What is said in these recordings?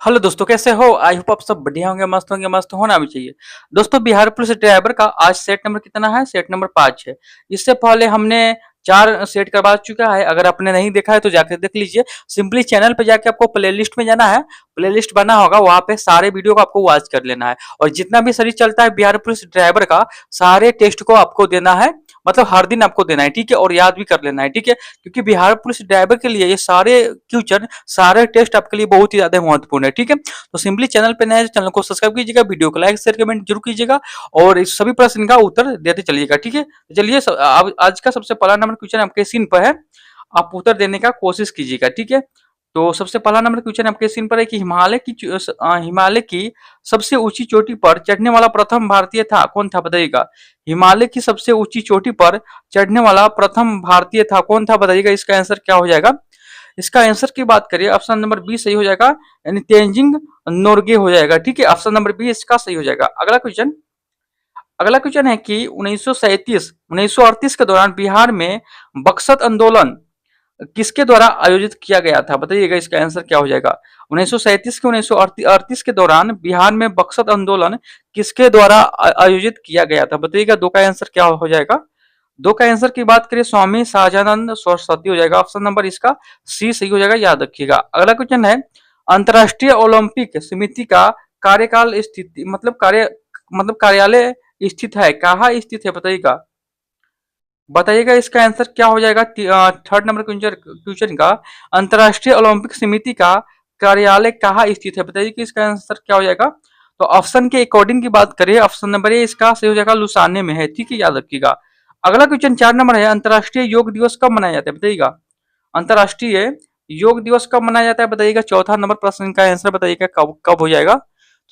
Hello दोस्तों, कैसे हो? आई होप आप सब बढ़िया होंगे, मस्त होना भी चाहिए। दोस्तों, बिहार पुलिस ड्राइवर का आज सेट नंबर कितना है? सेट नंबर 5 है। इससे पहले हमने 4 सेट करवा चुका है। अगर आपने नहीं देखा है तो जाकर देख लीजिए। सिंपली चैनल पे जाके आपको प्लेलिस्ट में जाना है। प्लेलिस्ट बना होगा, वहां पे सारे वीडियो को आपको वॉच कर लेना है। और जितना भी सीरीज चलता है बिहार पुलिस ड्राइवर का, सारे टेस्ट को आपको देना है। मतलब हर दिन आपको देना है, ठीक है? और याद भी कर लेना है, ठीक है? क्योंकि बिहार पुलिस ड्राइवर के लिए ये सारे क्वेश्चन, सारे टेस्ट आपके लिए बहुत ही ज्यादा महत्वपूर्ण है, ठीक है? तो सिंपली चैनल पे नए हैं, चैनल को सब्सक्राइब कीजिएगा, वीडियो को लाइक शेयर कमेंट जरूर कीजिएगा और इस सभी प्रश्न का उत्तर देते चलिएगा, ठीक है? तो चलिए, आज का सबसे पहला नंबर क्वेश्चन आपके स्क्रीन पर है। आप उत्तर देने का कोशिश कीजिएगा, ठीक है? तो सबसे पहला नंबर क्वेश्चन आपके स्क्रीन पर है कि हिमालय की सबसे ऊंची चोटी पर चढ़ने वाला प्रथम भारतीय था, कौन था बताइएगा? हिमालय की सबसे ऊंची चोटी पर चढ़ने वाला प्रथम भारतीय था, कौन था बताइएगा? इसका आंसर क्या हो जाएगा? इसका आंसर की बात करिए, ऑप्शन नंबर बी सही हो जाएगा, यानी तेंजिंग नोर्गे हो जाएगा, ठीक है? ऑप्शन नंबर बी इसका सही हो जाएगा। अगला क्वेश्चन है कि 1937 के दौरान बिहार में बक्सर आंदोलन किसके द्वारा आयोजित किया गया था बताइएगा? इसका आंसर क्या हो जाएगा? 1937 के 1938 के दौरान बिहार में बक्सर आंदोलन किसके द्वारा आयोजित किया गया था बताइएगा? दो का आंसर क्या हो जाएगा? दो का आंसर की बात करें, स्वामी शाहजानंद सरस्वती हो जाएगा। ऑप्शन नंबर इसका सी सही हो जाएगा, याद रखिएगा। अगला क्वेश्चन है, अंतरराष्ट्रीय ओलंपिक समिति का कार्यकाल स्थिति मतलब कार्यालय स्थित है, कहाँ स्थित है बताइएगा? बताइएगा इसका आंसर क्या हो जाएगा? थर्ड नंबर क्वेश्चन का, अंतरराष्ट्रीय ओलंपिक समिति का कार्यालय कहाँ स्थित है बताइए कि इसका आंसर क्या हो जाएगा? तो ऑप्शन के अकॉर्डिंग की बात करें, ऑप्शन नंबर ए इसका सही हो जाएगा, लुसाने में है, ठीक है? याद रखिएगा। अगला क्वेश्चन 4 नंबर है, अंतरराष्ट्रीय योग दिवस कब मनाया जाता है बताइएगा? अंतरराष्ट्रीय योग दिवस कब मनाया जाता है बताइएगा? चौथा नंबर प्रश्न का आंसर बताइएगा, कब कब हो जाएगा?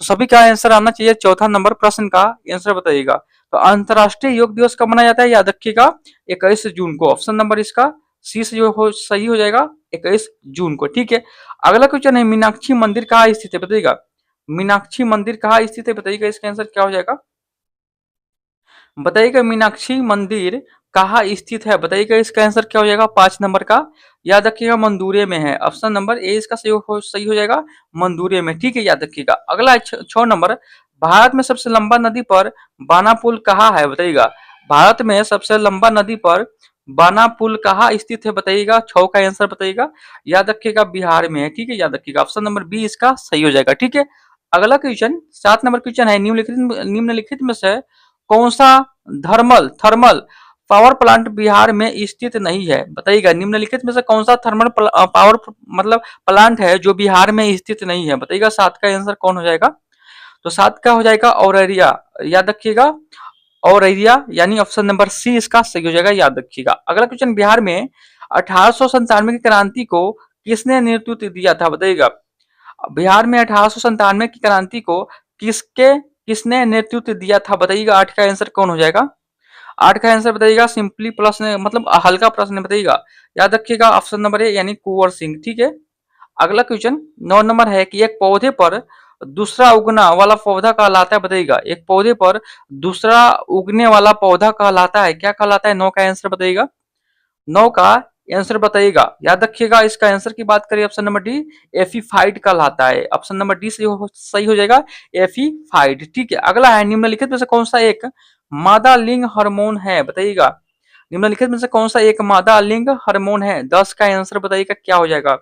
तो सभी का आंसर आना चाहिए, चौथा नंबर प्रश्न का आंसर बताइएगा। तो अंतरराष्ट्रीय योग दिवस कब मनाया जाता है, याद रखिएगा, 21 जून को। ऑप्शन नंबर इसका सी से जो सही हो जाएगा, 21 जून को, ठीक है? अगला क्वेश्चन है, मीनाक्षी मंदिर कहाँ स्थित है बताइएगा? मीनाक्षी मंदिर कहाँ स्थित है बताइएगा? इसका आंसर क्या हो जाएगा? बताइएगा, मीनाक्षी मंदिर कहाँ स्थित है बताइएगा? इसका आंसर क्या हो जाएगा? 5 नंबर का, याद रखिएगा, मंदूरे में है। ऑप्शन नंबर ए इसका सही हो जाएगा, मंदूरे में, ठीक है? याद रखिएगा। अगला 6 नंबर, भारत में सबसे लंबा नदी पर बाना पुल कहाँ है बताइएगा? भारत में सबसे लंबा नदी पर बाना पुल कहाँ स्थित है बताइएगा? 6 का आंसर बताइएगा, याद रखिएगा, बिहार में है, ठीक है? याद रखिएगा, ऑप्शन नंबर बी इसका सही हो जाएगा, ठीक है? अगला क्वेश्चन 7 नंबर क्वेश्चन है, निम्नलिखित में से कौन सा thermal thermal power plant Bihar में स्थित नहीं है बताइएगा? निम्नलिखित में से कौन सा थर्मल पावर मतलब प्लांट है जो बिहार में स्थित नहीं है बताइएगा? 7 का आंसर कौन हो जाएगा? तो 7 का हो जाएगा औरैया, याद रखिएगा, औरैया, यानी ऑप्शन नंबर सी इसका सही हो जाएगा, याद रखिएगा। अगला क्वेश्चन, बिहार में 1897 की क्रांति को किसने नेतृत्व दिया था बताइएगा? बिहार में 1897 की क्रांति को किसने नेतृत्व दिया था बताइएगा? 8 का आंसर कौन हो जाएगा? 8 का आंसर बताइएगा, सिंपली प्रश्न मतलब हल्का प्रश्न बताइएगा, याद रखिएगा, ऑप्शन नंबर ए यानी कुंवर सिंह, ठीक है? अगला क्वेश्चन 9 नंबर है कि एक पौधे पर दूसरा उगना वाला पौधा कहलाता है बताइएगा? एक पौधे पर दूसरा उगने वाला पौधा कहलाता है, क्या कहलाता है? 9 का आंसर बताइएगा, 9 का आंसर बताइएगा, याद रखिएगा। इसका आंसर की बात करें, ऑप्शन नंबर डी एफीफाइड कहलाता है। ऑप्शन नंबर डी सही हो जाएगा, एफीफाइड, ठीक है? अगला है, निम्नलिखित में से कौन सा एक मादा लिंग हार्मोन है बताइएगा? निम्नलिखित में से कौन सा एक मादा लिंग हार्मोन है? 10 का आंसर बताइएगा, क्या हो जाएगा?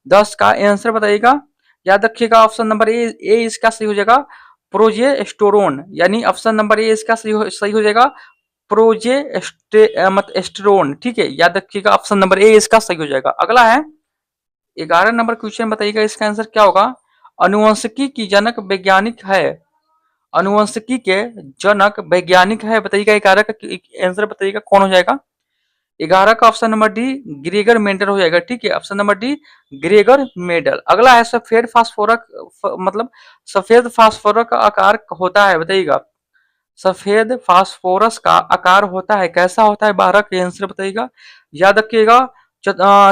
10 का आंसर बताइएगा, याद रखिएगा, ऑप्शन नंबर ए इसका सही हो जाएगा, प्रोजेस्टेरोन, यानी ऑप्शन नंबर ए इसका सही हो जाएगा, एस्ट्रोन, ठीक है? याद रखिएगा, ऑप्शन नंबर ए इसका सही हो जाएगा। अगला है 11 नंबर क्वेश्चन, बताइएगा इसका आंसर क्या होगा? अनुवंशिकी की जनक वैज्ञानिक है, अनुवंशिकी के जनक वैज्ञानिक है बताइएगा? 11 का आंसर बताइएगा, कौन हो जाएगा? 11 का option number D Gregor Mendel हो जाएगा, ठीक है? Option number D Gregor Mendel. अगला है, मतलब सफेद फास्फोरस का आकार होता है बताइएगा? सफेद फास्फोरस का आकार होता है, कैसा होता है? 12 का आंसर बताइएगा, याद रखिएगा,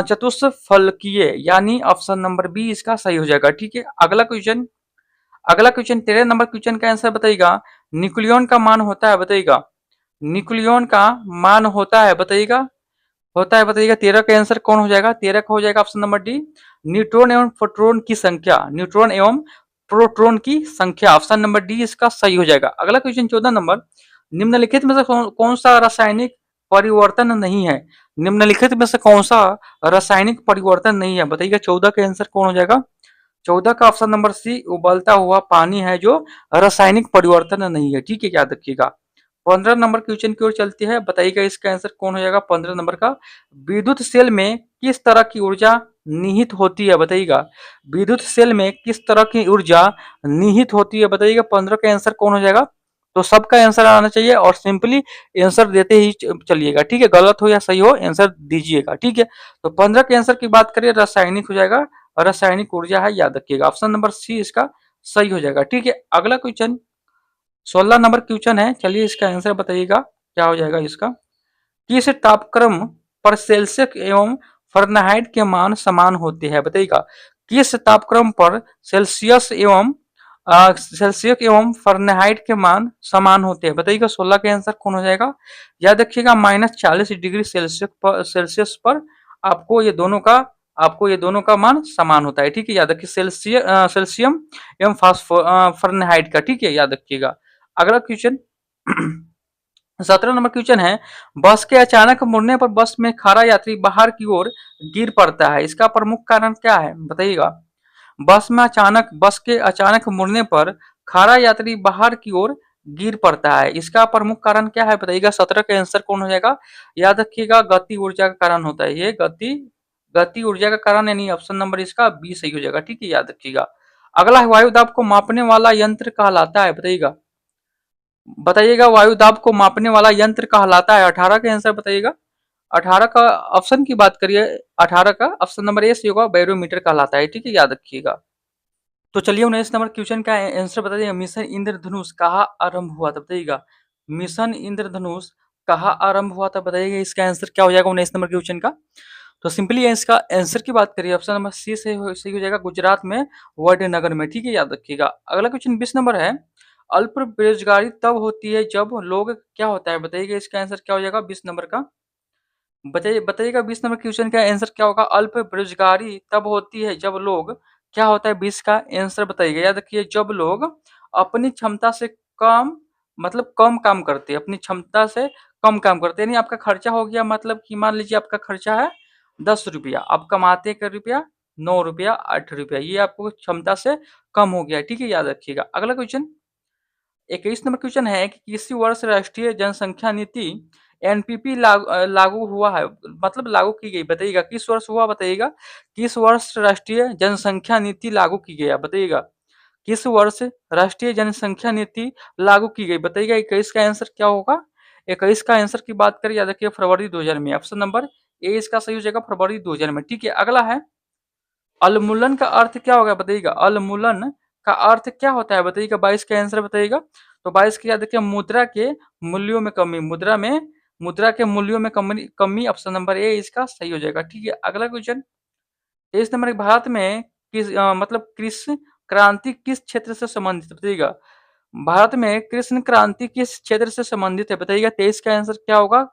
चतुष्फलकीय, यानी ऑप्शन नंबर बी इसका सही हो जाएगा, ठीक है? अगला क्वेश्चन 13 नंबर क्वेश्चन का आंसर बताइएगा, न्यूक्लियन का मान होता है बताइएगा? न्यूक्लियन का मान होता है बताइएगा? होता है बताइएगा। 13 का आंसर कौन हो जाएगा? 13 का हो जाएगा ऑप्शन नंबर डी, न्यूट्रॉन एवं प्रोटॉन की संख्या। न्यूट्रॉन एवं प्रोटॉन की संख्या, ऑप्शन नंबर डी इसका सही हो जाएगा। अगला क्वेश्चन 14 नंबर, निम्नलिखित में से कौन सा रासायनिक परिवर्तन नहीं है? निम्नलिखित में से कौन सा रासायनिक परिवर्तन नहीं है? बताइएगा 14 का आंसर कौन हो जाएगा? 14 का ऑप्शन नंबर सी, उबलता हुआ पानी है जो रासायनिक परिवर्तन नहीं है। ठीक है, याद रखिएगा। 15 नंबर क्वेश्चन की ओर चलती है, बताइएगा इसका आंसर कौन हो जाएगा 15 नंबर का? विद्युत सेल में किस तरह की ऊर्जा निहित होती है? बताइएगा विद्युत सेल में किस तरह की ऊर्जा निहित होती है? बताइएगा 15 का आंसर कौन हो जाएगा? तो सबका आंसर आना चाहिए और सिंपली आंसर देते ही चलिएगा। ठीक है, गलत हो या सही हो आंसर दीजिएगा। ठीक है, तो 15 के आंसर की बात करिए, रासायनिक हो जाएगा, रासायनिक ऊर्जा है, याद रखिएगा। ऑप्शन नंबर सी इसका सही हो जाएगा। ठीक है, अगला क्वेश्चन 16 नंबर क्वेश्चन है, चलिए इसका आंसर बताइएगा क्या हो जाएगा इसका। किस तापक्रम पर सेल्सियस एवं फ़ारेनहाइट के मान समान होते हैं? बताइएगा किस तापक्रम पर सेल्सियस एवं फ़ारेनहाइट के मान समान होते हैं? बताइएगा 16 का आंसर कौन हो जाएगा? याद रखिएगा -40 डिग्री सेल्सियस पर आपको ये दोनों का मान समान होता है। ठीक है, याद रखिए सेल्सियम एवं फ़ारेनहाइट का। ठीक है, याद रखिएगा। अगला क्वेश्चन 17 नंबर क्वेश्चन है, बस के अचानक मुड़ने पर बस में खड़ा यात्री बाहर की ओर गिर पड़ता है, इसका प्रमुख कारण क्या है? बताइएगा बस के अचानक मुड़ने पर खड़ा यात्री बाहर की ओर गिर पड़ता है, इसका प्रमुख कारण क्या है? बताइएगा 17 का आंसर कौन हो जाएगा? याद रखिएगा गति ऊर्जा का कारण होता है, ये गति ऊर्जा का कारण, यानी ऑप्शन नंबर इसका बी सही हो जाएगा। ठीक है, याद रखिएगा। अगला है, वायु दाब को मापने वाला यंत्र कहलाता है? बताइएगा वायु दाब को मापने वाला यंत्र कहलाता है? 18 का आंसर बताइएगा। 18 का ऑप्शन की बात करिए, 18 का ऑप्शन नंबर ए से होगा, बैरोमीटर कहलाता है। ठीक है, याद रखिएगा। तो चलिए 19 नंबर क्वेश्चन का आंसर बताइएगा, मिशन इंद्रधनुष कहाँ आरंभ हुआ था? बताइएगा मिशन इंद्रधनुष कहाँ आरंभ हुआ था? बताइएगा इसका आंसर क्या हो जाएगा 19 नंबर क्वेश्चन का? तो सिंपली इसका आंसर की बात करिए, ऑप्शन नंबर सी से सही हो जाएगा, गुजरात में वडनगर में। ठीक है, याद रखिएगा। अगला क्वेश्चन 20 नंबर है, अल्प बेरोजगारी तब होती है जब लोग क्या होता है? बताइएगा इसका आंसर क्या हो जाएगा 20 नंबर का? बताइएगा 20 नंबर क्वेश्चन का आंसर क्या होगा? अल्प बेरोजगारी तब होती है जब लोग क्या होता है? 20 का आंसर बताइएगा। याद रखिए, जब लोग अपनी क्षमता से कम मतलब कम काम करते हैं, अपनी क्षमता से कम काम करते हैं, यानी आपका खर्चा हो गया, मतलब कि मान लीजिए आपका खर्चा है 10 रुपया, आप कमाते कै रुपया? 9 रुपया 8 रुपया, ये आपको क्षमता से कम हो गया। ठीक है, याद रखिएगा। अगला क्वेश्चन 21 नंबर क्वेश्चन है कि किसी वर्ष राष्ट्रीय जनसंख्या नीति एनपीपी लागू हुआ है, मतलब लागू की गई? बताइएगा किस वर्ष हुआ? बताइएगा किस वर्ष राष्ट्रीय जनसंख्या नीति लागू की गई? बताइएगा किस वर्ष राष्ट्रीय जनसंख्या नीति लागू की गई? बताइएगा 21 का आंसर क्या होगा? 21 का आंसर की बात करें, याद रखिए फरवरी 2000 में, ऑप्शन नंबर ए इसका सही हो जाएगा, फरवरी 2000 में। ठीक है, अगला है, अवमूलन का अर्थ क्या होगा? बताइएगा अवमूलन का अर्थ क्या होता है? बताइएगा 22 का आंसर बताइएगा। तो 22 के याद रखिए, मुद्रा के मूल्यों में कमी, मुद्रा के मूल्यों में कमी, ऑप्शन नंबर ए इसका सही हो जाएगा। ठीक है, अगला क्वेश्चन 23 नंबर, भारत में मतलब कृषि क्रांति किस क्षेत्र से संबंधित? बताइएगा भारत में कृष्ण क्रांति किस क्षेत्र से संबंधित है? बताइएगा 23 का आंसर क्या होगा?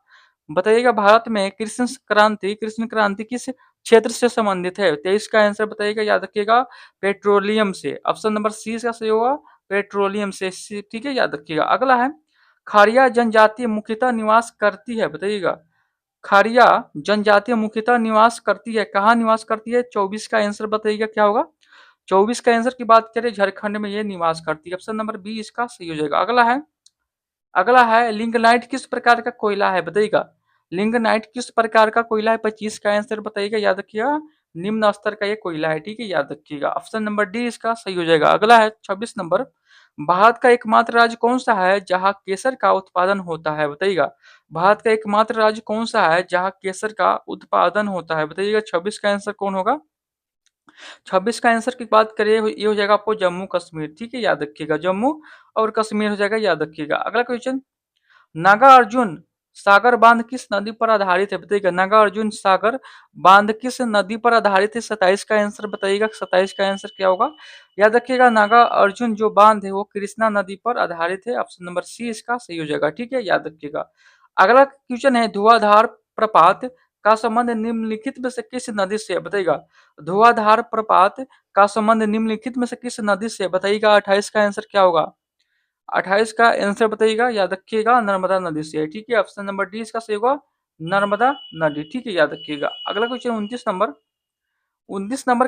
बताइएगा भारत में कृष्ण क्रांति किस क्षेत्र से संबंधित है? 23 का आंसर बताइएगा, याद रखिएगा पेट्रोलियम से, ऑप्शन नंबर सी का सही होगा, पेट्रोलियम से। ठीक है, याद रखिएगा। अगला है, खारिया जनजाति मुख्यतः निवास करती है? बताइएगा खारिया जनजाति मुख्यतः निवास करती है, कहाँ निवास करती है? 24 का आंसर बताइएगा क्या होगा? 24 का आंसर की बात करें, झारखंड में ये निवास करती है, ऑप्शन नंबर बी इसका सही हो जाएगा। अगला है लिंगनाइट किस प्रकार का कोयला है? बताइएगा लिंगनाइट किस प्रकार का कोयला है? 25 का आंसर बताइएगा, याद रखिएगा निम्न स्तर का ये कोयला है। ठीक है, याद रखिएगा, ऑप्शन नंबर डी इसका सही हो जाएगा। अगला है 26 नंबर, भारत का एकमात्र राज्य कौन सा है जहां केसर का उत्पादन होता है? बताइएगा भारत का एकमात्र राज्य कौन सा है जहां केसर का उत्पादन होता है? बताइएगा 26 का आंसर कौन होगा? 26 का आंसर की बात करें, ये हो जाएगा आपको जम्मू कश्मीर। ठीक है, याद रखिएगा जम्मू और कश्मीर हो जाएगा, याद रखिएगा। अगला क्वेश्चन, नागार्जुन सागर बांध किस नदी पर आधारित है? बताइएगा नागार्जुन सागर बांध किस नदी पर आधारित है? 27 का आंसर बताइएगा, 27 का आंसर क्या होगा? याद रखिएगा नागार्जुन जो बांध है वो कृष्णा नदी पर आधारित है, ऑप्शन नंबर सी इसका सही हो जाएगा। ठीक है, याद रखिएगा। अगला क्वेश्चन है, धुआंधार प्रपात का संबंध निम्नलिखित में से किस नदी से है बताइएगा। धुआंधार प्रपात का संबंध निम्नलिखित में से किस नदी से बताइएगा। 28 का आंसर क्या होगा। 28 का आंसर बताइएगा, याद रखिएगा नर्मदा नदी से है। ठीक है, ऑप्शन नंबर डी इसका सही होगा, नर्मदा नदी। ठीक है, याद रखिएगा। अगला क्वेश्चन 29 नंबर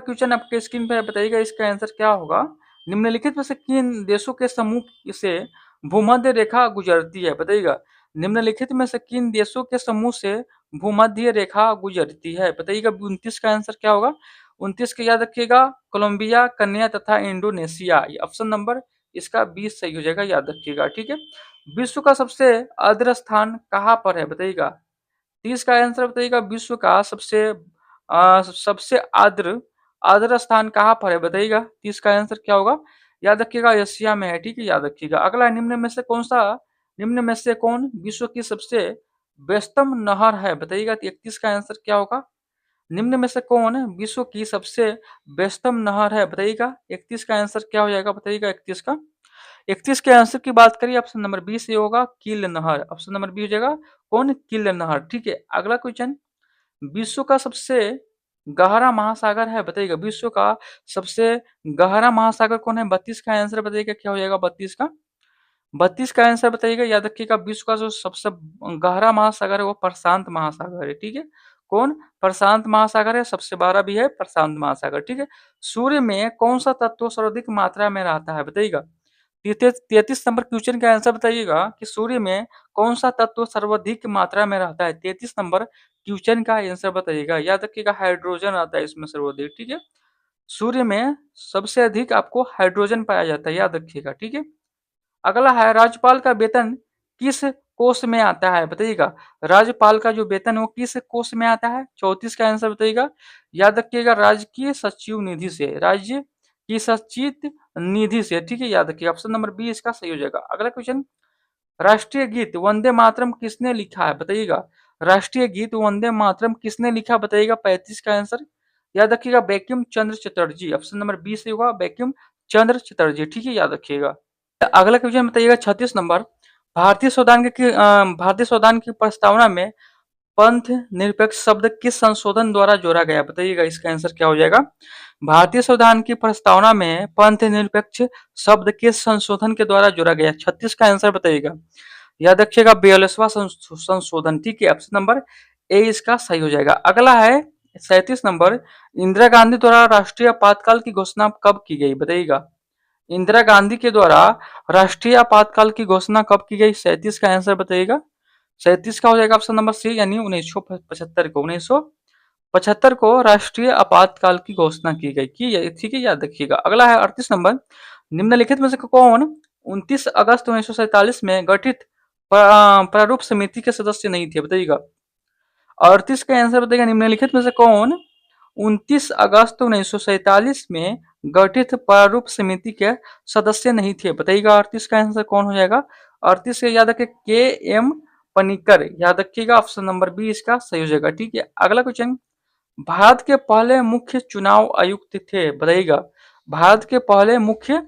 क्वेश्चन आपके स्क्रीन पे बताइएगा, इसका आंसर क्या होगा। निम्नलिखित में से किन देशों के समूह से भूमध्य रेखा गुजरती है बताइएगा। निम्नलिखित में से किन देशों के समूह से भूमध्य रेखा गुजरती है बताइएगा। 29 का आंसर क्या होगा। 29 का याद रखिएगा, कोलंबिया, कन्या तथा इंडोनेशिया। ऑप्शन नंबर इसका 20 सही हो जाएगा, याद रखिएगा। ठीक है, विश्व का सबसे आर्द्र स्थान कहाँ पर है बताइएगा। 30 का आंसर बताइएगा, विश्व का सबसे आर्द्र आर्द्र स्थान कहाँ पर है बताइएगा। 30 का आंसर क्या होगा, याद रखिएगा एशिया में है। ठीक है, याद रखिएगा। अगला, निम्न में से कौन विश्व की सबसे व्यस्तम नहर है बताइएगा। 31 का आंसर क्या होगा। निम्न में से कौन विश्व की सबसे व्यस्तम नहर है बताइएगा। 31 का आंसर क्या हो जाएगा बताइएगा। 31 के आंसर की बात करिए, ऑप्शन नंबर बी से होगा, किल नहर। ऑप्शन नंबर बी हो जाएगा कौन, किल नहर। ठीक है, अगला क्वेश्चन, विश्व का सबसे गहरा महासागर है बताइएगा। विश्व का सबसे गहरा महासागर कौन है। 32 का आंसर बताइएगा क्या हो जाएगा। 32 का आंसर बताइएगा, याद रखिएगा, विश्व का जो सबसे गहरा महासागर है वो प्रशांत महासागर है। ठीक है, कौन, प्रशांत महासागर है। सबसे बड़ा भी है प्रशांत महासागर। ठीक है, सूर्य में कौन सा तत्व सर्वाधिक मात्रा में रहता है बताइएगा। 33 नंबर क्वेश्चन का आंसर बताइएगा कि सूर्य में कौन सा तत्व सर्वाधिक मात्रा में रहता है। 33 नंबर क्वेश्चन का आंसर बताइएगा, याद रखिएगा हाइड्रोजन आता है इसमें सर्वाधिक। ठीक है, सूर्य में सबसे अधिक आपको हाइड्रोजन पाया जाता है, याद रखिएगा। ठीक है, अगला है, राज्यपाल का वेतन किस कोष में आता है बताइएगा। राज्यपाल का जो वेतन वो किस कोष में आता है। 34 का आंसर बताइएगा, याद रखिएगा, राजकीय सचिव निधि से, राज्य की सचिव निधि से। ठीक है, याद रखिएगा, ऑप्शन नंबर बी इसका सही हो जाएगा। अगला क्वेश्चन, राष्ट्रीय गीत वंदे मातरम किसने लिखा है बताइएगा। राष्ट्रीय गीत वंदे मातरम किसने लिखा बताइएगा। 35 का आंसर, याद रखिएगा, बैंकिम चंद्र चटर्जी। ऑप्शन नंबर बी से होगा, बैंकिम चंद्र चटर्जी। ठीक है, याद रखिएगा। अगला क्वेश्चन बताइएगा 36 नंबर, भारतीय संविधान की प्रस्तावना में पंथ निरपेक्ष शब्द किस संशोधन द्वारा जोड़ा गया बताइएगा। इसका आंसर क्या हो जाएगा। भारतीय संविधान की प्रस्तावना में पंथ निरपेक्ष शब्द किस संशोधन के द्वारा जोड़ा गया। 36 का आंसर बताइएगा, याद रखिएगा 42वां संशोधन। ठीक है, ऑप्शन नंबर ए इसका सही हो जाएगा। अगला है 37 नंबर, इंदिरा गांधी द्वारा राष्ट्रीय आपातकाल की घोषणा कब की गई बताइएगा। इंदिरा गांधी के द्वारा राष्ट्रीय आपातकाल की घोषणा कब की गई। 37 का आंसर बताइएगा। 37 का हो जाएगा ऑप्शन नंबर सी, यानी 1975 को राष्ट्रीय आपातकाल की घोषणा की गई। ठीक है, याद रखिएगा। अगला है 38 नंबर, निम्नलिखित में से कौन 29 अगस्त 1947 में गठित प्रारूप समिति के सदस्य नहीं थे बताइएगा। 38 का आंसर बताइएगा, निम्नलिखित में से कौन 29 अगस्त 1947 में गठित प्रारूप समिति के सदस्य नहीं थे बताइएगा। 38 का आंसर कौन हो जाएगा। 38 से याद रखिए, के एम पनिकर, याद रखिएगा, ऑप्शन नंबर बी इसका सही हो जाएगा। ठीक है, अगला क्वेश्चन, भारत के पहले मुख्य चुनाव आयुक्त थे बताइएगा। भारत के पहले मुख्य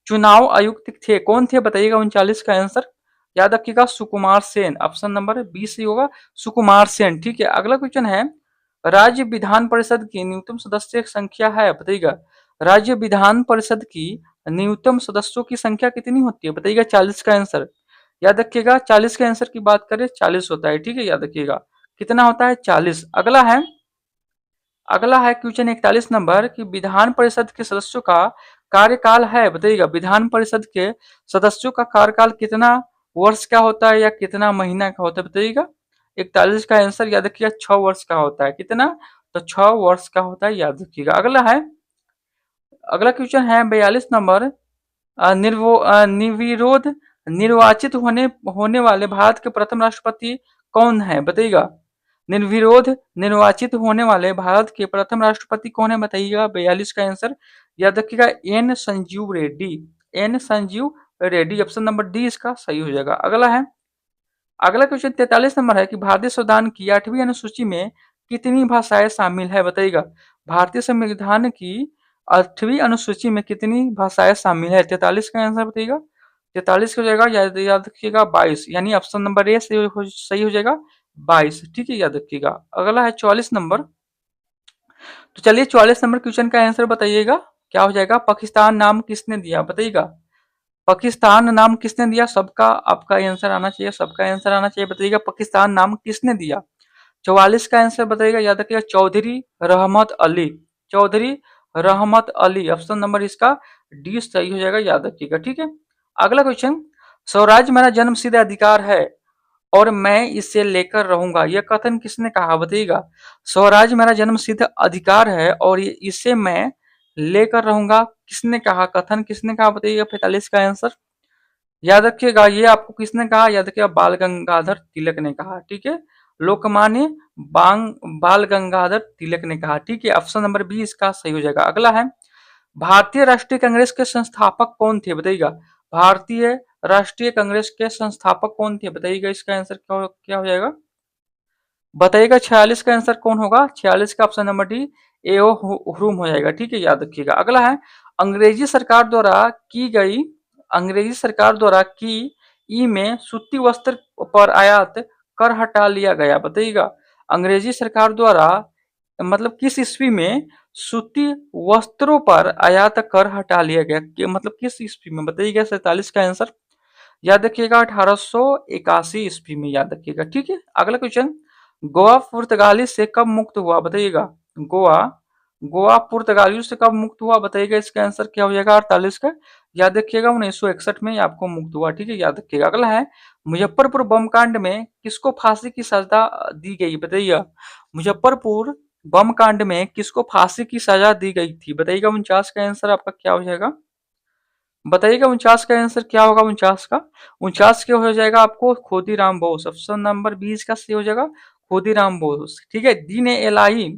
चुनाव आयुक्त थे कौन थे बताइएगा। 39 का आंसर, याद रखिएगा, Sukumar Sen. Option number B से होगा, सुकुमार सेन। ठीक है, अगला क्वेश्चन है, राज्य विधान परिषद की न्यूनतम सदस्य संख्या है बताइएगा। राज्य विधान परिषद की न्यूनतम सदस्यों की संख्या कितनी होती है बताइएगा। 40 का आंसर, याद रखिएगा, 40 के आंसर की बात करें 40 होता है। ठीक है, याद रखिएगा, कितना होता है 40। अगला है क्वेश्चन 41 नंबर की विधान परिषद के सदस्यों का कार्यकाल है बताइएगा। विधान परिषद के सदस्यों का कार्यकाल कितना वर्ष का होता है या कितना महीना का होता है बताइएगा। 41 का आंसर, याद रखिएगा, 6 वर्ष का होता है। कितना, तो 6 वर्ष का होता है, याद रखिएगा। अगला क्वेश्चन है 42 नंबर, निर्विरोध निर्वाचित होने वाले भारत के प्रथम राष्ट्रपति कौन है बताइएगा। निर्विरोध निर्वाचित होने वाले भारत के प्रथम राष्ट्रपति कौन है बताइएगा। 42 का आंसर, याद रखिएगा, N Sanjiva Reddy. N Sanjiva Reddy, option number D इसका सही हो जाएगा। अगला क्वेश्चन 43 नंबर है कि भारतीय संविधान की 8वीं अनुसूची में कितनी भाषाएं शामिल है बताइएगा। भारतीय संविधान की 8वीं अनुसूची में कितनी भाषाएं शामिल है। 43 का आंसर बताइएगा। 43 हो जाएगा, याद रखिएगा 22, यानी ऑप्शन नंबर ए सही हो जाएगा, 22, ठीक है, याद रखिएगा। अगला है 44 नंबर। तो चलिए 44 नंबर क्वेश्चन का आंसर बताइएगा, क्या हो जाएगा? पाकिस्तान नाम किसने दिया, बताइएगा। पाकिस्तान नाम किसने दिया? सबका आपका आंसर आना चाहिए, सबका आंसर आना चाहिए, बताइएगा पाकिस्तान नाम किसने दिया। 44 का आंसर बताइएगा, याद रखिएगा, चौधरी रहमत अली। चौधरी रहमत अली, ऑप्शन नंबर इसका डी सही हो जाएगा, याद रखिएगा, ठीक है। अगला क्वेश्चन, स्वराज मेरा जन्मसिद्ध अधिकार है और मैं इसे लेकर रहूंगा, यह कथन किसने कहा, बताइएगा। स्वराज मेरा जन्मसिद्ध अधिकार है और इसे मैं लेकर रहूंगा, किसने कहा, कथन किसने कहा, बताइएगा। 45 का आंसर याद रखिएगा, ये आपको किसने कहा, याद रखिएगा, बाल गंगाधर तिलक ने कहा, ठीक है। लोकमान्य बांग बाल गंगाधर तिलक ने कहा, ठीक है। ऑप्शन नंबर बी इसका सही हो जाएगा। अगला है, भारतीय राष्ट्रीय कांग्रेस के संस्थापक कौन थे, बताइएगा। भारतीय राष्ट्रीय कांग्रेस के संस्थापक कौन थे, बताइएगा। इसका आंसर क्या हो जाएगा, बताइएगा। 46 का आंसर कौन होगा, 46 का ऑप्शन नंबर डी एओ ह्रूम हो जाएगा, ठीक है, याद रखिएगा। अगला है, अंग्रेजी सरकार द्वारा की गई अंग्रेजी सरकार द्वारा की ई में सूती वस्त्र पर आयात कर हटा लिया गया, बताइएगा। अंग्रेजी सरकार द्वारा मतलब किस ईस्वी में सूती वस्त्रों पर आयात कर हटा लिया गया, मतलब किस ईस्वी में, बताइएगा। 47 का आंसर याद रखिएगा, 1881 ईस्वी में, याद रखिएगा, ठीक है। अगला क्वेश्चन, गोवा पुर्तगाली से कब मुक्त हुआ, बताइएगा। गोवा गोवा पुर्तगालियों से कब मुक्त हुआ, बताइएगा। इसका आंसर क्या हो जाएगा, 48 का, याद रखिएगा, 1961 में आपको मुक्त हुआ, ठीक है, याद रखिएगा। अगला है, मुजफ्फरपुर बम कांड में किसको फांसी की सजा दी गई, बताइएगा। मुजफ्फरपुर बम कांड में किसको फांसी की सजा दी गई थी, बताइएगा। 49 का आंसर आपका क्या हो जाएगा, बताइएगा। 49 का आंसर क्या होगा, 49 क्या हो जाएगा आपको, खुदीराम बोस, ऑप्शन नंबर 20 का सही हो जाएगा, खुदीराम बोस, ठीक है। दीन ए इलाही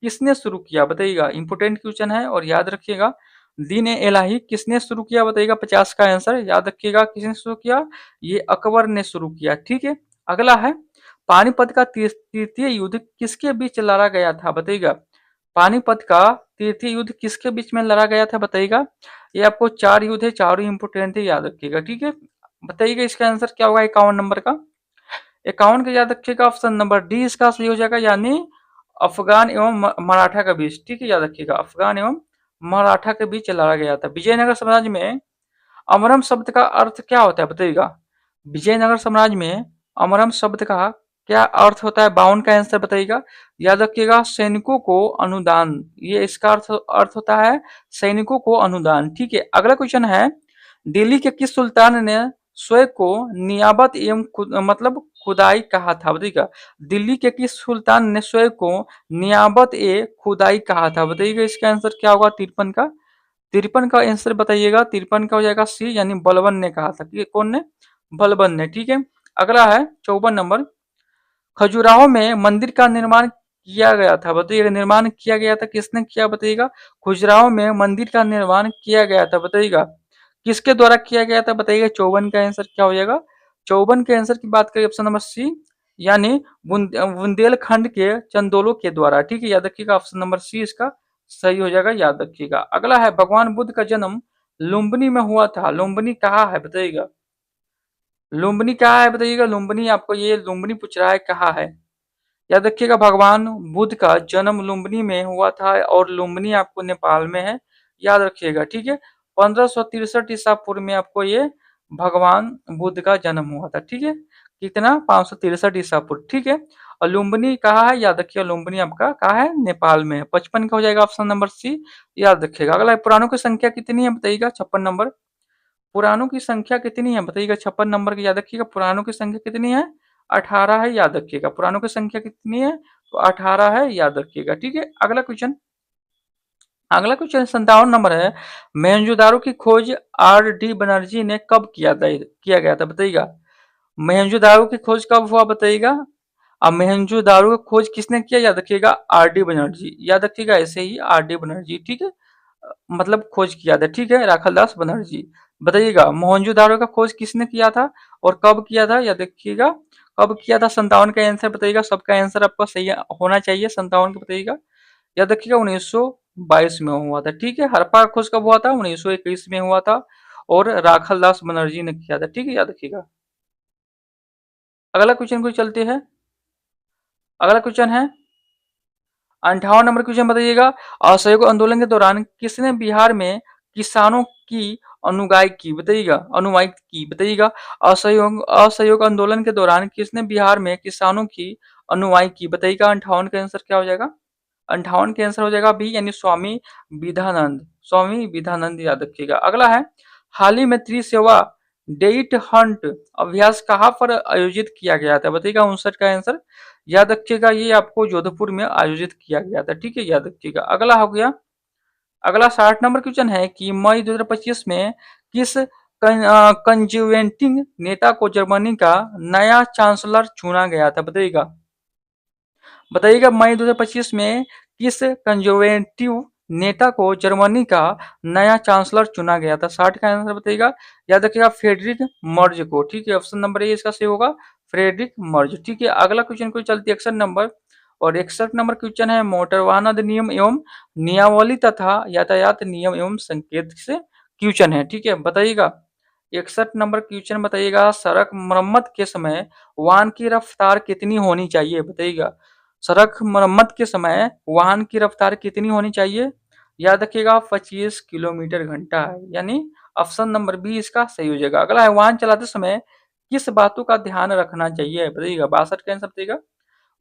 किसने शुरू किया, बताइएगा। इंपोर्टेंट क्वेश्चन है और याद रखिएगा, दीन ए इलाही किसने शुरू किया, बताइएगा। 50 का आंसर याद रखिएगा, किसने शुरू किया, ये अकबर ने शुरू किया, ठीक है। अगला है, पानीपत का तृतीय युद्ध किसके बीच लड़ा गया था, बताइएगा। पानीपत का तृतीय युद्ध किसके बीच में लड़ा गया था, बताइएगा। ये आपको 4 युद्ध है, चारों इंपोर्टेंट है, याद रखिएगा, ठीक है। बताइएगा इसका आंसर क्या होगा, 51 नंबर का। 51 का याद रखिएगा, ऑप्शन नंबर डी इसका सही हो जाएगा, यानी अफगान एवं मराठा के बीच, ठीक है, याद रखिएगा, अफगान एवं मराठा के बीच लड़ा गया था। विजयनगर साम्राज्य में अमरम शब्द का अर्थ क्या होता है, बताइएगा। विजयनगर साम्राज्य में अमरम शब्द का क्या अर्थ होता है, 52 का आंसर बताइएगा। याद रखिएगा, सैनिकों को अनुदान, ये इसका अर्थ होता है सैनिकों को अनुदान, ठीक है। अगला क्वेश्चन है, दिल्ली के किस सुल्तान ने स्वयं को नियाबत एवं मतलब खुदाई कहा था, बताइएगा। दिल्ली के किस सुल्तान ने स्वयं को नियाबत ए खुदाई कहा था, बताइएगा। इसका आंसर क्या होगा, 53 का। 53 का आंसर बताइएगा, 53 का हो जाएगा सी, यानी बलबन ने कहा था, ठीक है, कौन ने, बलबन ने, ठीक है। अगला है 54 नंबर, खजुराहो में मंदिर का निर्माण किया गया था, बताइएगा। निर्माण किया गया था, किसने किया, बताइएगा। खजुराहो में मंदिर का निर्माण किया गया था, बताइएगा, किसके द्वारा किया गया था, बताइएगा। 54 का आंसर क्या हो जाएगा, 54 के आंसर की बात करें, ऑप्शन नंबर सी, यानी बुंदेलखंड के चंदोलों के द्वारा, ठीक है, याद रखिएगा, ऑप्शन नंबर सी इसका सही हो जाएगा, याद रखिएगा। अगला है, भगवान बुद्ध का जन्म लुम्बिनी में हुआ था, लुम्बिनी कहाँ है, बताइएगा। लुम्बिनी कहाँ है, बताइएगा। लुम्बिनी आपको ये लुम्बिनी पूछ रहा है, कहाँ है, याद रखिएगा। भगवान बुद्ध का जन्म लुम्बिनी में हुआ था और लुम्बिनी आपको नेपाल में है, याद रखिएगा, ठीक है। 1563 ईसा पूर्व में आपको ये भगवान बुद्ध का जन्म हुआ था, ठीक है। कितना, 563 ईसा पूर्व, ठीक है। और लुम्बिनी कहाँ है, याद रखिएगा, लुम्बिनी आपका कहाँ है, नेपाल में है। 55 का हो जाएगा ऑप्शन नंबर सी, याद रखिएगा। अगला पुराणों की संख्या कितनी है, बताइएगा। 56 नंबर, पुराणों की संख्या कितनी है, बताइएगा। 56 नंबर की याद रखिएगा, पुराणों की संख्या कितनी है, 18 है, याद रखिएगा। पुराणों की संख्या कितनी है, तो 18 है, याद रखिएगा, ठीक है। अगला क्वेश्चन 57 नंबर है, मोहनजोदारो की खोज आर डी बनर्जी ने कब किया गया था, बताइएगा। मोहनजोदारो की खोज कब हुआ, बताइएगा। अब मोहनजोदारो की खोज किसने किया, याद रखिएगा, आर डी बनर्जी, याद रखिएगा, ऐसे ही आर डी बनर्जी, ठीक है। मतलब खोज किया था, ठीक है, राखालदास बनर्जी। बताइएगा, मोहनजोदारो का खोज किसने किया था और कब किया था, याद रखिएगा, कब किया था। 57 का आंसर बताइएगा, सबका आंसर आपका सही होना चाहिए, 57 का बताइएगा, याद रखिएगा। 1922 में हुआ था, ठीक है। हड़प्पा का खोज कब हुआ था, 1921 में हुआ था और राखालदास बनर्जी ने किया था, ठीक है, याद रखिएगा। अगला क्वेश्चन को चलते हैं, अगला क्वेश्चन है 58 नंबर क्वेश्चन बताइएगा। असहयोग आंदोलन के दौरान किसने बिहार में किसानों की अनुगाई की बताइएगा, अनुमाई की बताइएगा। असहयोग आंदोलन के दौरान किसने बिहार में किसानों की अनुयायी की बताइएगा। 58 का आंसर क्या हो जाएगा? 58 का आंसर हो जाएगा बी, यानी स्वामी विधानंद। स्वामी विधानंद याद रखिएगा। अगला है, हाल ही में त्रिसेवा डेट हंट अभ्यास कहाँ पर आयोजित किया गया था बताइएगा। 59 का आंसर याद रखिएगा, ये आपको जोधपुर में आयोजित किया गया था, ठीक है, याद रखिएगा। अगला हो गया, अगला 60 नंबर क्वेश्चन है कि मई 2025 में किस कंजर्वेटिव नेता को जर्मनी का नया चांसलर चुना गया था बताइएगा। बताइएगा मई 2025 में किस कंजर्वेटिव नेता को जर्मनी का नया चांसलर चुना गया था। 60 का आंसर बताइएगा, याद रखिएगा फ्रेडरिक मर्ज को, ठीक है, ऑप्शन नंबर ए इसका सही होगा, फ्रेडरिक मर्ज, ठीक है। अगला क्वेश्चन को चलते 61 नंबर, और 61 नंबर क्वेश्चन है मोटर वाहन अधिनियम एवं नियमावली तथा यातायात नियम एवं संकेत से क्वेश्चन है, ठीक है, बताइएगा। 61 नंबर क्वेश्चन बताइएगा, सड़क मरम्मत के समय वाहन की रफ्तार कितनी होनी चाहिए बताइएगा। सड़क मरम्मत के समय वाहन की रफ्तार कितनी होनी चाहिए? याद रखिएगा 25 किलोमीटर घंटा है, यानी ऑप्शन नंबर बी इसका सही हो जाएगा। अगला है, वाहन चलाते समय किस बातों का ध्यान रखना चाहिए बताइएगा। 62 का आंसर बताइएगा,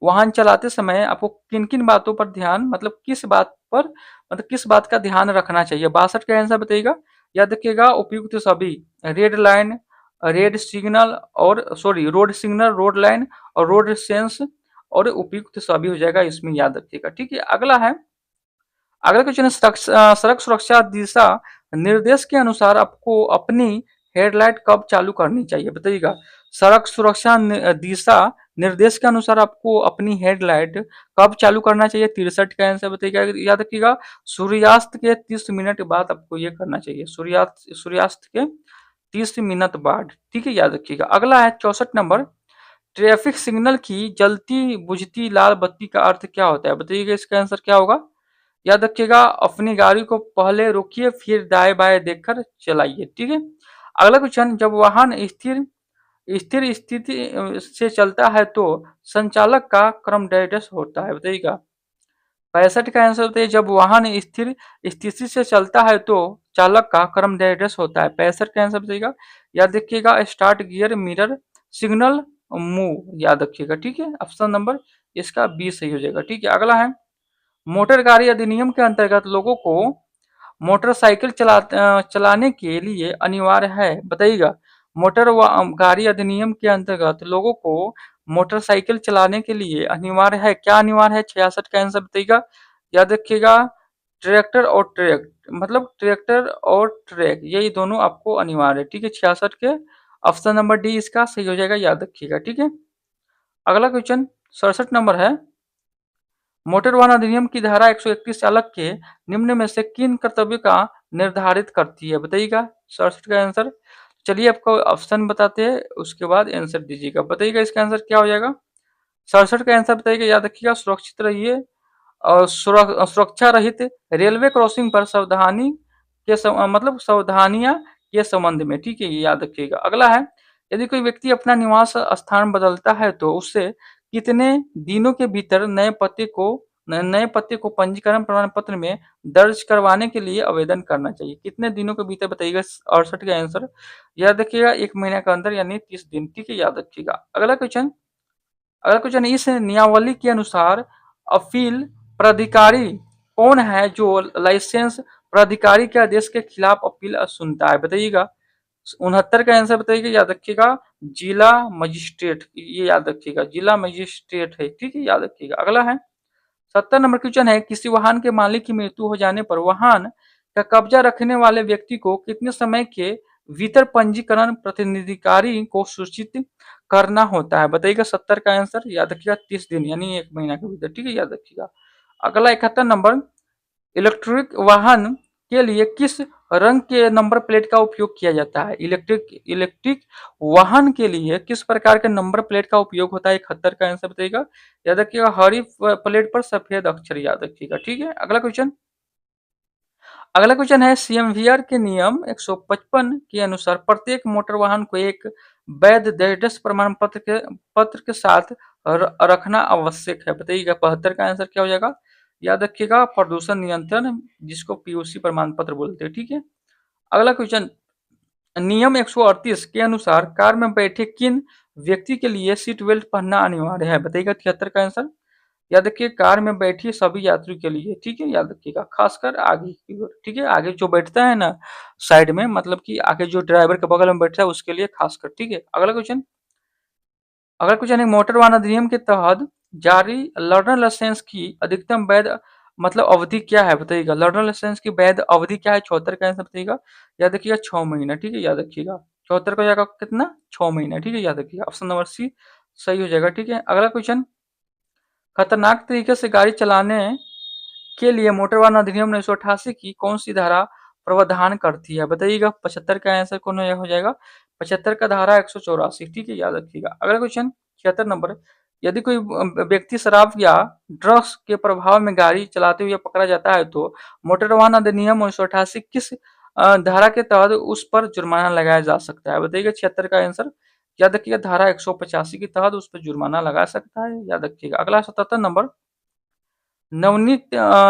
वाहन चलाते समय आपको किन किन बातों पर ध्यान, मतलब किस बात पर, मतलब किस बात का ध्यान रखना चाहिए। 62 का आंसर बताइएगा, याद रखिएगा उपयुक्त सभी, रेड लाइन, रेड सिग्नल और sorry road signal, road line और रोड सेंस और उपयुक्त सभी हो जाएगा, इसमें याद रखिएगा, ठीक है। अगला है, अगला क्वेश्चन है, सड़क सुरक्षा दिशा निर्देश के अनुसार आपको अपनी हेडलाइट कब चालू करनी चाहिए बताइएगा। सड़क सुरक्षा दिशा निर्देश के अनुसार आपको अपनी हेडलाइट कब चालू करना चाहिए। 63 का आंसर बताइएगा, याद रखिएगा सूर्यास्त के 30 मिनट बाद आपको ये करना चाहिए, सूर्यास्त के 30 मिनट बाद, ठीक है, याद रखिएगा। अगला है 64 नंबर, ट्रैफिक सिग्नल की जलती बुझती लाल बत्ती का अर्थ क्या होता है बताइएगा। इसका आंसर क्या होगा? याद रखिएगा अपनी गाड़ी को पहले रोकिए फिर दाएं बाएं देखकर चलाइए, ठीक है। अगला क्वेश्चन, जब वाहन स्थिर स्थिर स्थिति से चलता है तो संचालक का क्रम डैश होता है बताइएगा। 65 का आंसर बताइए, जब वाहन स्थिर स्थिति से चलता है तो चालक का क्रम डैश होता है। 65 का आंसर बताइएगा, याद रखिएगा start gear mirror signal move, याद रखिएगा, ठीक है, ऑप्शन नंबर इसका बी सही हो जाएगा, ठीक है। अगला है, मोटर गाड़ी अधिनियम के अंतर्गत लोगों को मोटरसाइकिल चलाने के लिए अनिवार्य है बताइएगा। गाड़ी अधिनियम के अंतर्गत लोगों को मोटरसाइकिल चलाने के लिए अनिवार्य है, क्या अनिवार्य है? 66 का आंसर बताइएगा, याद रखिएगा ट्रैक्टर और ट्रैक, मतलब ट्रैक्टर और ट्रैक यही दोनों आपको अनिवार्य है, ठीक है। 66 के ऑप्शन नंबर डी इसका सही हो जाएगा, याद रखिएगा, ठीक है। अगला क्वेश्चन 67 नंबर है, मोटर वाहन अधिनियम की धारा 131 चालक के निम्न में से किन कर्तव्यों का निर्धारित करती है बताइएगा। 67 का आंसर, चलिए आपको ऑप्शन बताते हैं उसके बाद आंसर दीजिएगा, बताइएगा इसका आंसर क्या हो जाएगा। 67 का आंसर बताइएगा, याद रखिएगा सुरक्षित रहिए और सुरक्षा रहित रेलवे क्रॉसिंग पर सावधानी के मतलब सावधानियां के संबंध में, ठीक है, ये याद रखिएगा। अगला है, यदि कोई व्यक्ति अपना निवास स्थान बदलता है तो उससे कितने दिनों के भीतर नए पते को पंजीकरण प्रमाण पत्र में दर्ज करवाने के लिए आवेदन करना चाहिए। कितने दिनों के भीतर बताइएगा। 68 का आंसर, याद रखिएगा 1 महीने के अंदर, यानी 30 दिन, ठीक है, याद रखिएगा। अगला क्वेश्चन, इस नियमावली के अनुसार अपील प्राधिकारी कौन है जो लाइसेंस प्राधिकारी के आदेश के खिलाफ अपील सुनता है बताइएगा। 69 का आंसर बताइएगा, याद रखिएगा जिला मजिस्ट्रेट, ये याद रखिएगा जिला मजिस्ट्रेट है, ठीक है, याद रखिएगा। अगला है 70 नंबर क्वेश्चन है, किसी वाहन के मालिक की मृत्यु हो जाने पर वाहन का कब्जा रखने वाले व्यक्ति को कितने समय के भीतर पंजीकरण प्राधिकारी को सूचित करना होता है बताइएगा। 70 का आंसर, याद रखिएगा 30 दिन, यानी 1 महीना के भीतर, ठीक है, याद रखिएगा। अगला 71 नंबर, इलेक्ट्रिक वाहन के लिए किस रंग के नंबर प्लेट का उपयोग किया जाता है। इलेक्ट्रिक वाहन के लिए किस प्रकार के नंबर प्लेट का उपयोग होता है। 71 का आंसर बताइएगा, याद रखिएगा हरी प्लेट पर सफेद अक्षर, याद रखिएगा, ठीक है। अगला क्वेश्चन, अगला क्वेश्चन है सीएमवीआर के नियम 155 के अनुसार प्रत्येक मोटर वाहन को एक वैध देहडस प्रमाण पत्र के साथ रखना आवश्यक है। बताइएगा 72 का आंसर क्या हो जाएगा। याद रखिएगा प्रदूषण नियंत्रण, जिसको पीयूसी प्रमाण पत्र बोलते हैं। ठीक है, अगला क्वेश्चन नियम 138 के अनुसार कार में बैठे किन व्यक्ति के लिए सीट बेल्ट पहनना अनिवार्य है। बताइएगा 73 का आंसर। याद रखिए कार में बैठी सभी यात्री के लिए। ठीक है, याद रखिएगा खासकर आगे की ओर। ठीक है, आगे जो बैठता है ना साइड में, मतलब कि आगे जो ड्राइवर के बगल में बैठता है उसके लिए खासकर। ठीक है, अगला क्वेश्चन है मोटर वाहन अधिनियम के तहत जारी लर्नर लाइसेंस की अधिकतम वैध मतलब अवधि क्या है। बताइएगा लर्नर लाइसेंस की वैध अवधि क्या है। 74 का आंसर बताइएगा। याद रखिएगा 6 महीना। ठीक है, याद रखिएगा 74 का जाएगा कितना 6 महीना। ठीक है, याद रखिएगा ऑप्शन नंबर सी सही हो जाएगा। ठीक है, अगला क्वेश्चन खतरनाक तरीके से गाड़ी चलाने के लिए मोटर वाहन अधिनियम 1988 की कौन सी धारा प्रावधान करती है। बताइएगा 75 का आंसर कौन हो जाएगा। 75 का धारा 184। ठीक है, याद रखिएगा। अगला क्वेश्चन 76 नंबर, यदि कोई व्यक्ति शराब या ड्रग्स के प्रभाव में गाड़ी चलाते हुए पकड़ा जाता है तो मोटर वाहन अधिनियम 1988 किस धारा के तहत उस पर जुर्माना लगाया जा सकता है। बताइएगा 76 का आंसर। याद रखिएगा धारा 185 के तहत उस पर जुर्माना लगा सकता है। याद रखिएगा। अगला 77 नंबर,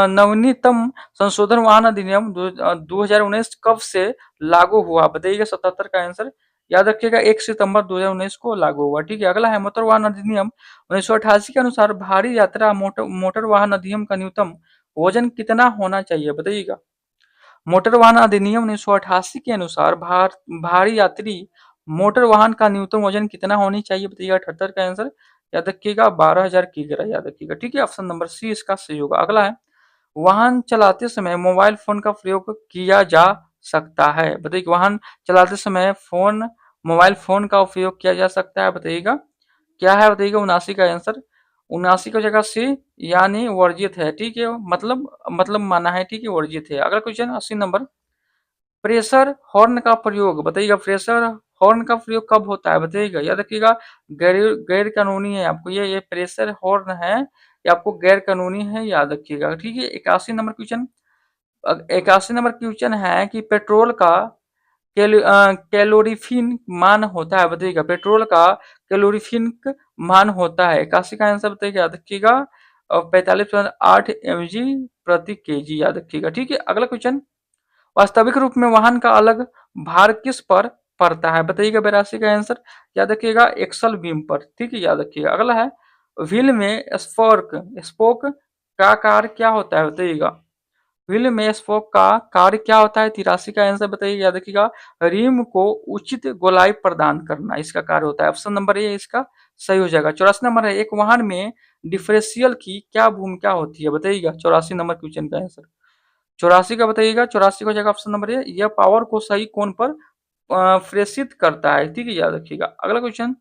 नवनीतम संशोधन वाहन अधिनियम 2019 कब से लागू हुआ। बताइएगा 77 का आंसर। याद रखिएगा 1 सितंबर 2019 को लागू हुआ। ठीक है, अगला है मोटर वाहन अधिनियम 1988 के अनुसार भारी यात्रा मोटर वाहन अधिनियम का न्यूनतम वजन कितना होना चाहिए। बताइएगा मोटर वाहन अधिनियम 1988 के अनुसार भारी यात्री मोटर वाहन का न्यूनतम वजन कितना होनी चाहिए। बताइएगा 78 का आंसर। याद रखिएगा 12,000 किग्रा। याद रखिएगा। ठीक है, ऑप्शन नंबर सी इसका सही होगा। अगला है वाहन चलाते समय मोबाइल फोन का प्रयोग किया जा सकता है। बताइए वाहन चलाते समय मोबाइल फोन का उपयोग किया जा सकता है। बताइएगा क्या है। बताइएगा 79 का आंसर। 79 की जगह सी यानी वर्जित है। ठीक है, मतलब माना है। ठीक है, वर्जित है। अगला क्वेश्चन 80 नंबर, प्रेशर हॉर्न का प्रयोग। बताइएगा प्रेशर हॉर्न का प्रयोग कब होता है। बताइएगा याद रखिएगा गैर गैर कानूनी है आपको ये प्रेशर हॉर्न है, ये आपको गैर कानूनी है। याद रखिएगा। ठीक है, 81 नंबर क्वेश्चन है कि पेट्रोल का कैलोरीफिन मान होता है। बताइएगा पेट्रोल का कैलोरीफिन मान होता है। 81 का आंसर बताइएगा। याद रखिएगा 45.8 mg प्रति केजी। याद रखिएगा। ठीक है, अगला क्वेश्चन वास्तविक रूप में वाहन का अलग भार किस पर पड़ता है। बताइएगा 82 का आंसर। याद रखिएगा एक्सल बीम पर। ठीक है, याद रखिएगा। अगला है व्हील में स्पोक का कार्य क्या होता है। बताइएगा व्हील में स्पोक का कार्य क्या होता है। 83 का आंसर बताइएगा। याद रखिएगा रिम को उचित गोलाई प्रदान करना इसका कार्य होता है। ऑप्शन नंबर ए इसका सही हो जाएगा। 84 नंबर है एक वाहन में डिफरेंशियल की क्या भूमिका होती है। बताइएगा 84 नंबर क्वेश्चन का आंसर। 84 का बताइएगा। 84 का जगह ऑप्शन नंबर ए यह पावर को सही कोण पर प्रेषित करता है। ठीक है, याद रखिएगा। अगला क्वेश्चन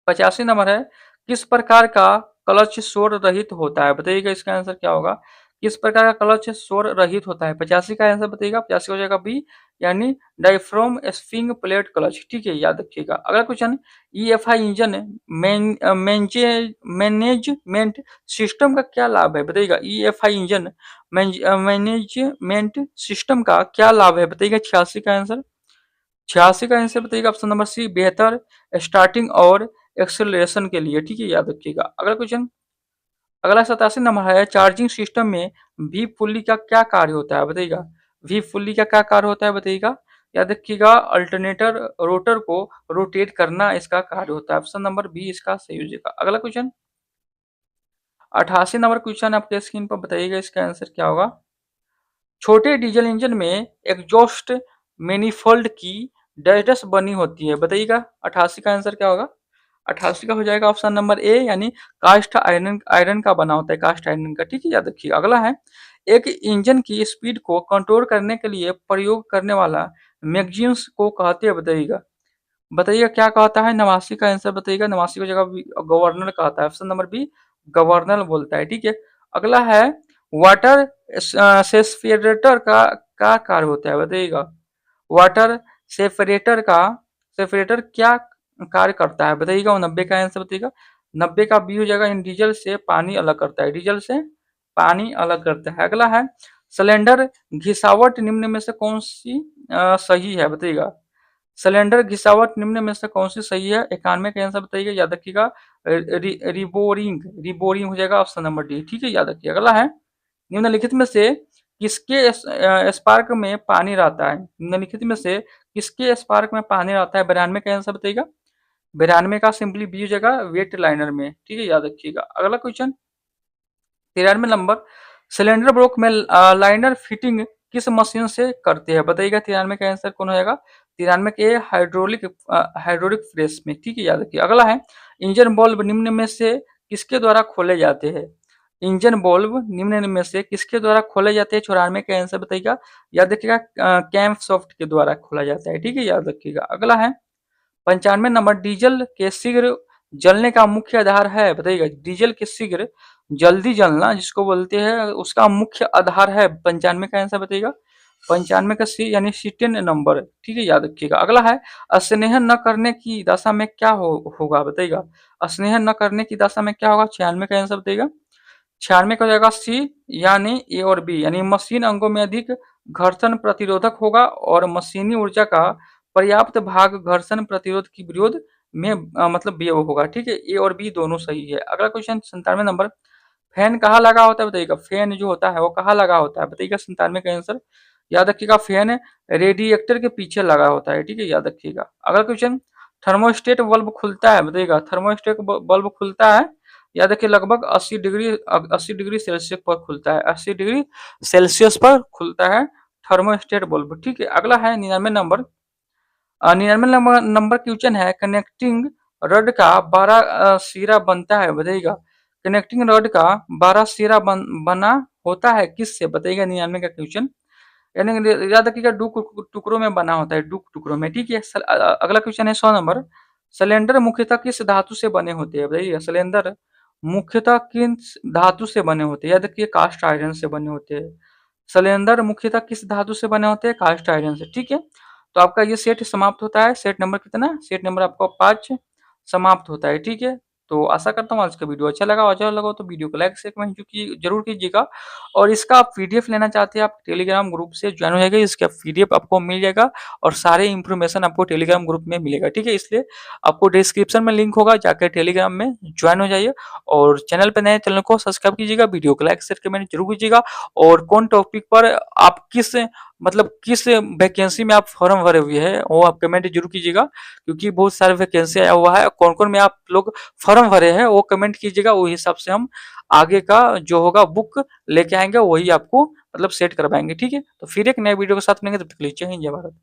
85 नंबर है किस प्रकार का क्लच शोर रहित होता है। बताइएगा इसका आंसर क्या होगा। किस प्रकार का क्लच शोर रहित होता है। 85 का आंसर बताइएगा। 85 हो जाएगा बी यानी डायफ्राम स्प्रिंग प्लेट क्लच। ठीक है, याद रखिएगा। अगला question EFI engine management system का क्या लाभ है। बताइएगा ईएफआई इंजन मैनेजमेंट सिस्टम का क्या लाभ है। बताइएगा 86 का आंसर। 86 का आंसर बताइएगा ऑप्शन नंबर सी बेहतर स्टार्टिंग और एक्सेलरेशन के लिए। ठीक है, याद रखिएगा। अगला क्वेश्चन अगला 87 नंबर है चार्जिंग सिस्टम में वी पुल्ली का क्या कार्य होता है। बताइएगा वी पुल्ली का क्या कार्य होता है। बताइएगा याद रखिएगा अल्टरनेटर रोटर को रोटेट करना इसका कार्य होता है। ऑप्शन नंबर बी इसका सही हो जाएगा। अगला क्वेश्चन 88 नंबर क्वेश्चन आपके स्क्रीन पर बताइएगा इसका आंसर क्या होगा। छोटे डीजल इंजन में एग्जॉस्ट मैनिफोल्ड की डैश बनी होती है। बताइएगा 88 का आंसर क्या होगा। 88 का हो जाएगा ऑप्शन नंबर ए यानी कास्ट आयरन आयरन का बना होता है, कास्ट आयरन का। ठीक है, याद रखिएगा। अगला है एक इंजन की स्पीड को कंट्रोल करने के लिए प्रयोग करने वाला मैगजीन्स को कहते हैं। बताइएगा क्या कहता है। 89 का आंसर बताइएगा। 89 की जगह गवर्नर कहता है। ऑप्शन नंबर बी गवर्नर बोलता है। ठीक है, अगला है वाटर सेस्पिरेटर का कार्य होता है। बताइएगा वाटर सेपरेटर क्या कार्य करता है। बताइएगा 90 का आंसर बताइएगा। 90 का बी हो जाएगा। इन डीजल से पानी अलग करता है। डीजल से पानी अलग करता है। अगला है सिलेंडर घिसावट निम्न में से कौन सी सही है बताइएगा। सिलेंडर घिसावट निम्न में से कौन सी सही है, 91 का आंसर बताइएगा, याद रखिएगा। रिबोरिंग, रिबोरिंग हो जाएगा ऑप्शन नंबर डी, ठीक है, याद रखिए। अगला है, निम्नलिखित में से किसके स्पार्क में पानी रहता है, निम्नलिखित में से किसके स्पार्क में पानी रहता है, 92 का आंसर बताइएगा। 92 का सिंपली बी हो जाएगा, वेट लाइनर में, ठीक है, याद रखिएगा। अगला क्वेश्चन 93 नंबर, सिलेंडर ब्लॉक में लाइनर फिटिंग किस मशीन से करते हैं बताइएगा। 93 का आंसर कौन हो जाएगा, 93 के हाइड्रोलिक हाइड्रोलिक प्रेस में, ठीक है, याद रखिए। अगला है, इंजन बल्ब निम्न में से किसके द्वारा खोले जाते हैं, इंजन बल्ब निम्न में से किसके द्वारा खोले जाते हैं, 94 का आंसर बताइएगा, याद रखिएगा, कैम्प सॉफ्ट के द्वारा खोला जाता है, ठीक है, याद रखिएगा। अगला है 95 नंबर, डीजल के शीघ्र जलने का मुख्य आधार है बताइएगा। डीजल के शीघ्र जल्दी जलना जिसको बोलते हैं उसका मुख्य आधार है, 95 का आंसर बताइएगा। 95 का सी यानी C10 नंबर, ठीक है, याद रखिएगा। अगला है, स्नेह न करने की दशा में क्या होगा बताइएगा। स्नेह न करने की दशा में क्या होगा, 96 का आंसर बताइएगा। 96 का हो जाएगा सी यानी ए और बी, यानी मशीन अंगों में अधिक घर्षण प्रतिरोधक होगा और मशीनी ऊर्जा का पर्याप्त भाग घर्षण प्रतिरोध की विरोध में मतलब व्यय होगा, ठीक है, ए और बी दोनों सही है। अगला क्वेश्चन 97 नंबर, फैन कहाँ लगा होता है बताइएगा। फैन जो होता है वो कहाँ लगा होता है बताइएगा। 97 का आंसर याद रखिएगा, फैन रेडिएटर के पीछे लगा होता है, ठीक है, याद रखिएगा। अगला क्वेश्चन, थर्मोस्टेट बल्ब खुलता है बताइएगा। थर्मोस्टेट बल्ब खुलता है, याद रखिए, लगभग 80 डिग्री सेल्सियस पर खुलता है, 80 डिग्री सेल्सियस पर खुलता है थर्मोस्टेट बल्ब, ठीक है। अगला है 99 नंबर, 99 नंबर क्वेश्चन है, कनेक्टिंग रड का 12 सिरा बनता है बताइएगा। कनेक्टिंग रड का 12 सिरा बना होता है किससे बताइएगा। 99 का क्वेश्चन, यानी याद रखिएगा, डू टुकड़ों में बना होता है, डू टुकड़ों में, ठीक है। अगला क्वेश्चन है 100 नंबर, सिलेंडर मुख्यतः किस धातु से बने होते हैं बताइए। सिलेंडर मुख्यतः किस धातु से बने होते हैं, याद रखिए, कास्ट आयरन से बने होते हैं। सिलेंडर मुख्यतः किस धातु से बने होते हैं, कास्ट आयरन से, ठीक है। तो आपका ये सेट समाप्त होता है, सेट नंबर कितना, सेट नंबर आपका 5 समाप्त होता है, ठीक है। तो आशा करता हूँ आज का वीडियो अच्छा लगा, अच्छा लगा तो वीडियो को लाइक शेयर कमेंट जरूर कीजिएगा। और इसका आप पीडीएफ लेना चाहते हैं, आप टेलीग्राम ग्रुप से ज्वाइन हो जाएगा, इसका पीडीएफ आपको मिल जाएगा और सारे इंफॉर्मेशन आपको टेलीग्राम ग्रुप में मिलेगा, ठीक है। इसलिए आपको डिस्क्रिप्शन में लिंक होगा, जाकर टेलीग्राम में ज्वाइन हो जाइए। और चैनल पर नए, चैनल को सब्सक्राइब कीजिएगा, वीडियो को लाइक शेयर कमेंट जरूर कीजिएगा। और कौन टॉपिक पर आप किस वैकेंसी में आप फॉर्म भरे हुए हैं वो आप कमेंट जरूर कीजिएगा, क्योंकि बहुत सारे वैकेंसी आया हुआ है, कौन कौन में आप लोग फॉर्म भरे हैं वो कमेंट कीजिएगा, वो हिसाब से हम आगे का जो होगा बुक लेके आएंगे, वही आपको मतलब सेट करवाएंगे, ठीक है। तो फिर एक नए वीडियो के साथ मिलेंगे, तब तक के लिए जय हिंद जय भारत।